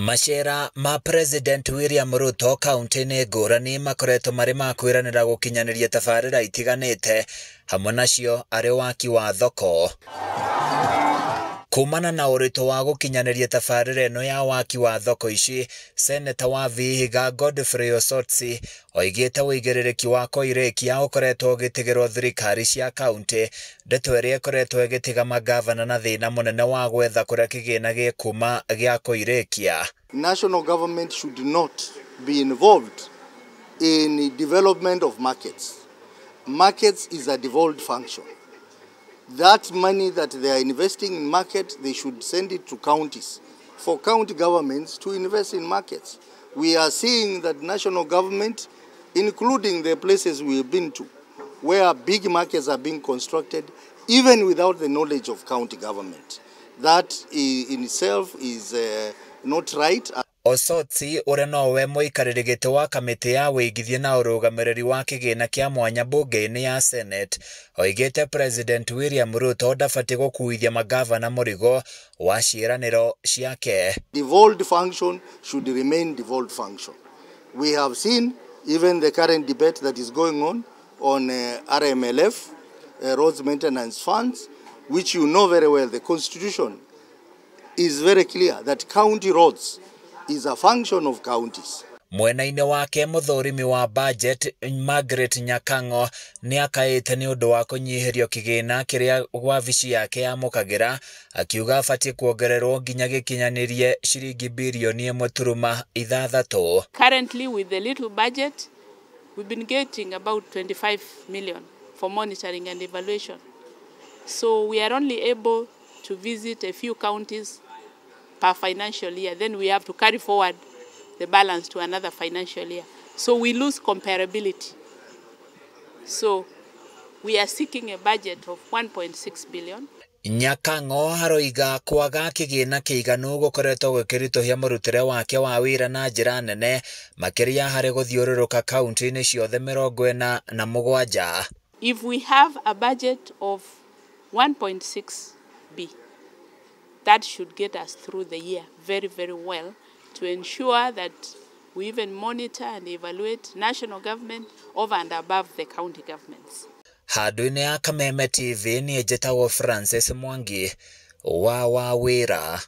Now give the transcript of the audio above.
Mashera ma President William Ruto kaunti-inĩ ngũrani makoretwo marĩ ma kwĩranĩra gũkinyanĩria tabarĩra itiganĩte, hamwe nacio arĩ waki wa thoko. Kumana na ũritũ wa gũkinyanĩria tabarĩra ĩno ya waki wa thoko ici, Seneta wa Vihiga Godfrey Osotsi oigĩte wĩigĩrĩrĩki wa Koirekia ũkoretwo ũgĩtigĩrwo thirikari cia kaunti, ndeto ĩrĩa ĩkoretwo ĩgĩtiga magavana na thĩna mũnene wa gwetha kũrĩa kĩgĩna gĩkuma gĩa Koirekia. National government should not be involved in development of markets. Markets is a devolved function. That money that they are investing in market, they should send it to counties, for county governments to invest in markets. We are seeing that national government, including the places we have been to, where big markets are being constructed, even without the knowledge of county government. That in itself is not right. Osotsi ũrĩa nowe mũikarĩri gĩtĩ wa kamĩtĩ ya wĩigithia na ũrũgamĩrĩri wa kĩgĩna kĩa mwanya mbunge-inĩ ya Senate oigĩte President William Ruto ndabatiĩ gũkuithia magavana mũrigo wa ciĩranĩro ciake. Devolved function should remain devolved function. We have seen even the current debate that is going on RMLF, roads maintenance funds, which you know very well, the constitution is very clear that county roads is a function of counties. Mwena-inĩ wake mũthũrimi wa budget Margaret Nyakango nĩ akaĩte nĩ ũndũ wa kũnyihĩrio kĩgĩna kĩrĩa wabici yake yamũkagĩra, akiuga abatiĩ kuongererwo nginya gĩkinyanĩrie ciringi birioni 1.6. Currently with the little budget, we've been getting about 25 million for monitoring and evaluation. So we are only able to visit a few counties per financial year. Then we have to carry forward the balance to another financial year. So we lose comparability. So we are seeking a budget of 1.6 billion. Nyakango haroiga kwaga kĩgĩna kĩiganu gũkoretwo gũkĩritũhia mũrutĩre wake wa wĩra na njĩra nene, makĩria harĩ gũthiũrũrũka kaunti-inĩ ciothe 47. If we have a budget of 1.6 B, that should get us through the year very, very well, to ensure that we even monitor and evaluate national government over and above the county governments. Handũ-inĩ ya Kameme TV nĩ njĩtagwo Francis Mwangi wa Wawĩra.